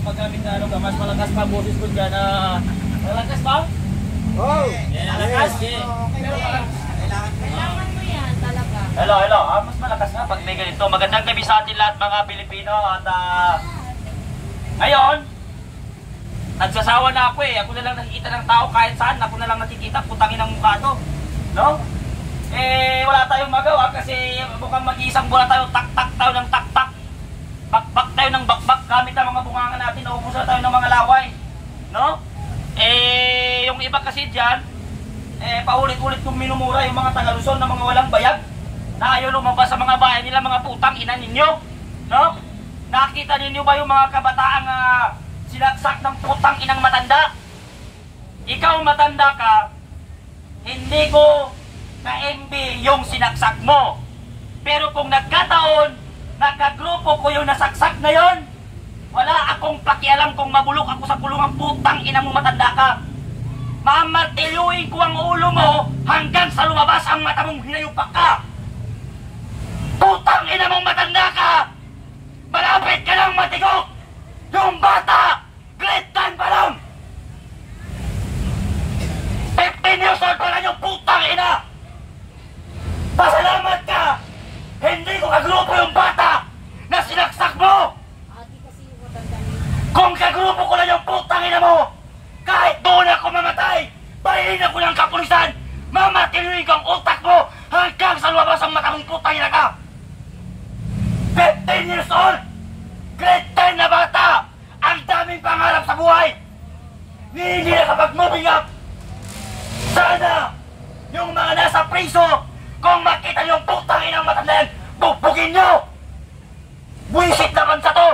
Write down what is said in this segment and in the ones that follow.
pag kami na ano ka, mas malakas pa boses ko dyan. Malakas pa? Oh! Malakas? Pero kailangan mo yan talaga. Hello. Mas malakas nga pag may ganito. Magandang gabi sa atin lahat mga Pilipino. At ngayon, nagsasawa na ako eh. Ako na lang nakikita ng tao kahit saan. Ako na lang nakikita. Putangin ang mukha to. No? Wala tayong magawa kasi mukhang mag-iisang bola tayo. Tak-tak tayo ng tak-tak. Bakbak tayo ng bakbak. Gamit ang mga bungangan natin. Naubusan tayo ng mga laway. No? Yung iba kasi dyan, paulit-ulit kong minumura yung mga taga-Luzon na mga walang bayag. Na ayaw lumabas sa mga bahay nila, mga putang ina ninyo. No? Nakita ninyo ba yung mga kabataang sinaksak ng putang inang matanda? Ikaw matanda ka, hindi ko ka-MB yung sinaksak mo. Pero kung nagkataon, nakagrupo ko yung nasaksak na yon, wala akong pakialam kung mabulok ako sa kulungang putang ina mo matanda ka. Mamartiluin ko ang ulo mo hanggang sa lumabas ang mata mong hinayupak ka. Putang ina mong matanda ka! Malapit ka lang matigok! Yung bata! Grade 10 pa lang! 15 years old pa lang yung putang ina! Pasalamat ka! Hindi ko kagrupo yung bata na sinaksak mo! Kung kagrupo ko lang yung putang ina mo, kahit doon ako mamatay, bailin ako ng kapulisan, mamatiluin ko ang utak mo hanggang sa lumabas ang mata mong putang ina ka! 15 years old! Grade 10 na bata! Ang daming pangarap sa buhay! Hindi nakapag-moving up! Sana yung mga nasa priso, kung makita yung putang inang matanda yan, bubugin nyo! Buwisit na bansa to!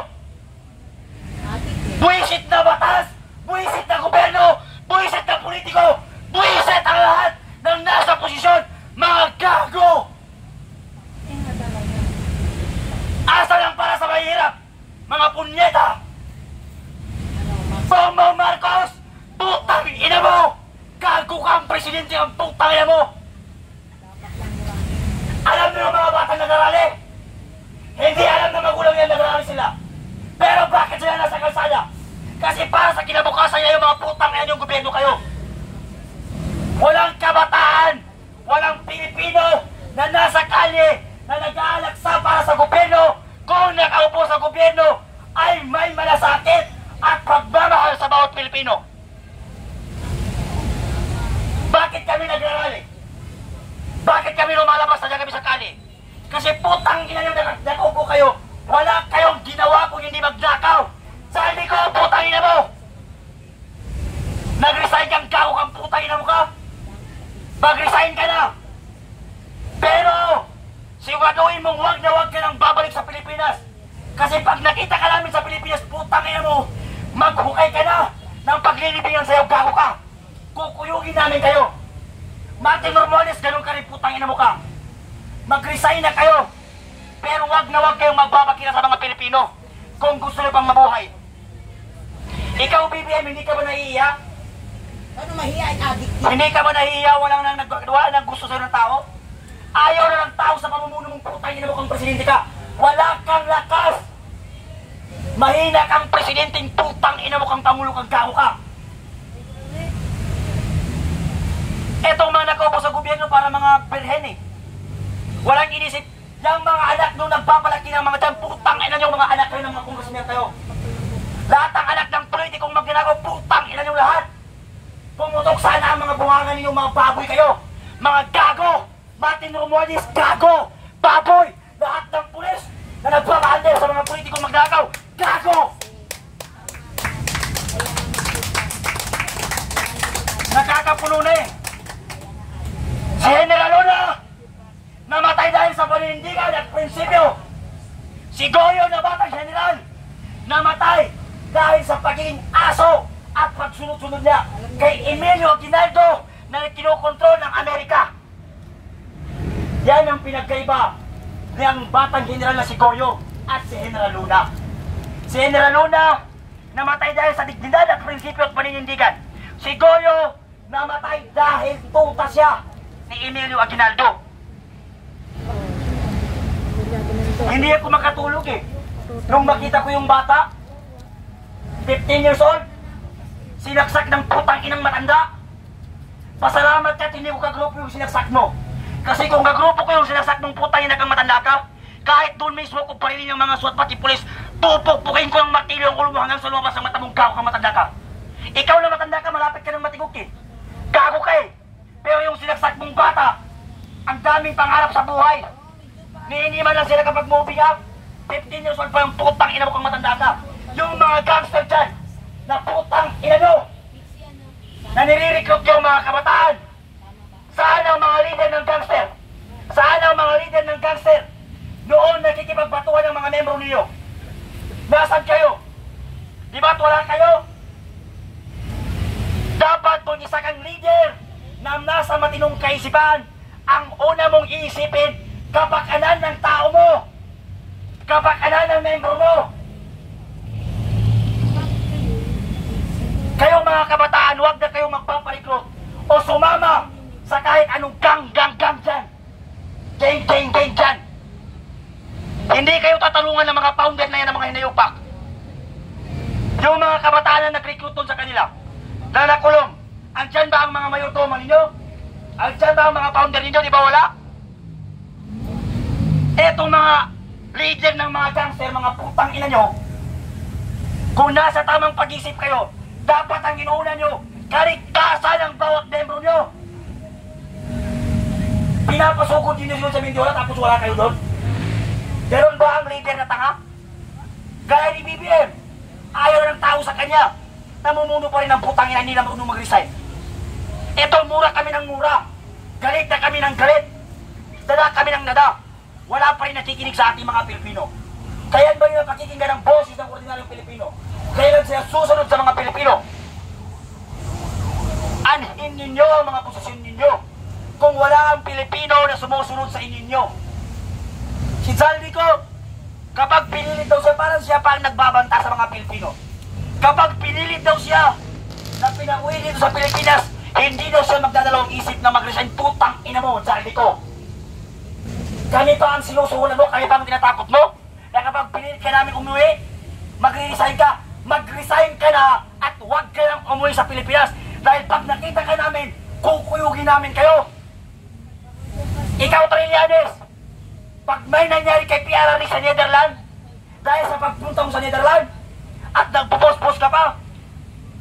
Buwisit na batas! Buwisit na gobyerno! Buwisit na politiko! Buwisit ang lahat ng nasa posisyon! Mga gago! Asa lang para sa mahirap! Mga punyeta! Bongbong Marcos! Putang ina mo! Gago ka ang presidente ang putang ina mo! Alam nyo mga batang nag-arali? Hindi alam na magulang yan nag-arali sila. Pero bakit sila nasa kalsada? Kasi para sa kinabukasan niya yung mga putang ina yung gobyerno kayo. Walang kabataan! Walang Pilipino na nasa kalye na nag-aalaksa para sa gobyerno. Kung nakaupo sa gobyerno ay may malasakit at pagmamahal sa bawat Pilipino. Bakit kami nag-arali? Bakit kami lumalabas na kami sa kali? Kasi putang ina yung nakaupo kayo. Wala kayong ginawa kung hindi magnakaw. Sabi ko, putang ina mo! Nag-resign kang gago kang putang ina mo ka? Mag-resign ka na! Pero, siguraduhin mong huwag na huwag ka nang babalik sa Pilipinas. Kasi pag nakita ka namin sa Pilipinas, putang ina mo, maghukay ka na ng paglilibingan sa'yo, gago ka. Kukuyugin namin kayo. Martin Romualdez, ganun ka rin, putang ina mo ka. Mag-resign na kayo. Pero huwag na huwag kayong magbabakila sa mga Pilipino kung gusto nyo pang mabuhay. Ikaw, BBM, hindi ka ba nahihiya? Ano mahiya ay adik? Hindi ka ba nahihiya? Wala nang gusto sa'yo ng tao? Ayaw na ng tao sa pamumuno mong putang ina mo kung presidente ka. Wala kang lakas. Mahina kang presidenteng putang ina mo kang pangulo kang gago ka. Etong mga nakaupo sa gobyerno para mga berhen eh. Walang inisip. Yung mga anak nung nagpapalaki ng mga dyan, putang ina yung mga anak kayo ng mga congressman kayo. Lahat ng anak ng politikong magnanakaw, putang ina yung lahat. Pumutok sana ang mga bungangan ninyo, mga baboy kayo. Mga gago. Martin Romualdez, gago. Baboy. Lahat ng pulis na nagpapahandel sa mga politikong magnanakaw, gago. Nakakapuno na eh. Si General Luna, namatay dahil sa paninindigan at prinsipyo. Si Goyo na batang general, namatay dahil sa pagiging aso at pagsunod-sunod niya kay Emilio Aguinaldo na kinokontrol ng Amerika. Yan ang pinagkaiba ng batang general na si Goyo at si General Luna. Si General Luna, namatay dahil sa dignidad at prinsipyo at paninindigan. Si Goyo, namatay dahil tuta siya ni Emilio Aguinaldo. Hindi ako makatulog eh. Nung makita ko yung bata, 15 years old, sinaksak ng putang inang matanda. Pasalamat ka at hindi ko kagrupo yung sinaksak mo. Kasi kung kagrupo ko yung sinaksak ng putang ina kang matanda ka, kahit doon mismo kung parilin yung mga SWAT pati pulis, pupukpukin ko ng martilyo ang ulo mo hanggang sa lumabas ng mata mong gago kang matanda ka. Ikaw na matanda ka, malapit ka ng matiguki. Gago ka eh. Pero yung sinaksak mong bata, ang daming pangarap sa buhay. Niiniman lang sila kapag moving up. 15 years old pa yung putang ina mo kang matanda ka. Yung mga gangster dyan, na putang ina nyo, na nire-recruit yung mga kabataan. Saan ang mga leader ng gangster? Saan ang mga leader ng gangster? Noon nakikipagbatuhan ng mga membro niyo. Nasaan kayo? Di ba't wala kayo? Dapat kung isa kang leader na nasa matinong kaisipan, ang una mong iisipin, kapakanan ng tao mo. Kapakanan ng membro mo. Kayong mga kabataan, huwag na kayong magpaparekrut o sumama sa kahit anong gang dyan. Gang dyan. Hindi kayo tatalungan ng mga founder na yan ng mga hinayupak. Yung mga kabataan na nag-recruit doon sa kanila, na nakulong, andyan ba ang mga mayordomo ninyo? Andyan ba ang mga founder ninyo? Di ba wala? Etong mga leader ng mga gangster, mga putang ina nyo, kung nasa tamang pag-isip kayo, dapat ang inuuna nyo, kaligtasan ang bawat membro nyo. Pinapasugod din nyo sa Mindiola tapos wala kayo doon. Meron ba ang leader na tanga? Gaya ni BBM, ayaw ng tao sa kanya. Namumuno pa rin ang putang ina nila marunong mag-resign. Ito, mura kami ng mura. Galit na kami ng galit. Dada kami ng nada. Wala pa rin nakikinig sa ating mga Pilipino. Kaya ba yung pakikinggan ng boses ng ordinaryong Pilipino? Kailan sila susunod sa mga Pilipino? Anhin ninyo ang mga posisyon ninyo kung wala ang Pilipino na sumusunod sa inyo. Si Zaldico, kapag pinilit daw siya, parang siya pa ang nagbabanta sa mga Pilipino. Kapag pinilit daw siya na pinauwi dito sa Pilipinas, hindi daw siya magdadalawang isip na mag-resign. Putang ina mo, Zaldico. Kami pa ang sinusuhulan mo, kami pa ang tinatakot mo, na kapag pinilit ka namin umuwi, mag-resign ka. Mag-resign ka na at huwag ka nang umuwi sa Pilipinas. Dahil pag nakita ka namin, kukuyugin namin kayo. Ikaw, Trillanes, pag may nangyari kay PRR sa Netherlands, dahil sa pagpunta mo sa Netherlands, at nagpupos-pos ka pa,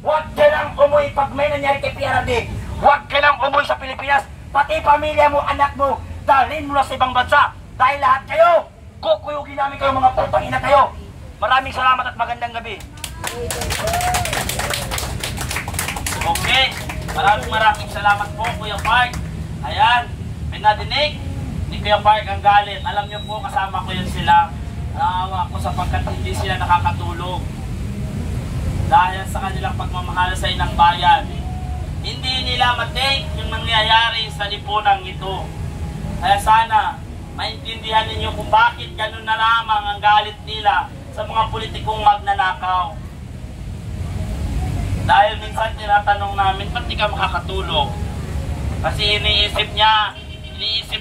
huwag ka nang umuwi pag may nangyari kay PRD. Huwag ka nang umuwi sa Pilipinas, pati pamilya mo, anak mo, dalhin mo na sa ibang bansa. Dahil lahat kayo, kukuyugin namin kayo, mga putang ina kayo. Maraming salamat at magandang gabi. Okay, maraming salamat po, Kuya Park. Ayan, may nadinig ni Kuya Park ang galit. Alam niyo po, kasama ko yun sila. Naawa ko sapagkat hindi sila nakakatulog dahil sa kanilang pagmamahal sa inang bayan. Hindi nila matake yung nangyayari sa lipunang ito. Kaya sana maintindihan ninyo kung bakit ganun na lamang ang galit nila sa mga politikong magnanakaw. Dahil minsan tinatanong namin, ba't di ka makakatulog? Kasi iniisip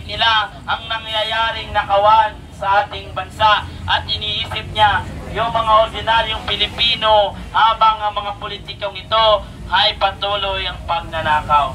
nila ang nangyayaring nakawan sa ating bansa at iniisip niya yung mga ordinaryong Pilipino habang ang mga politikong ito ay patuloy ang pagnanakaw.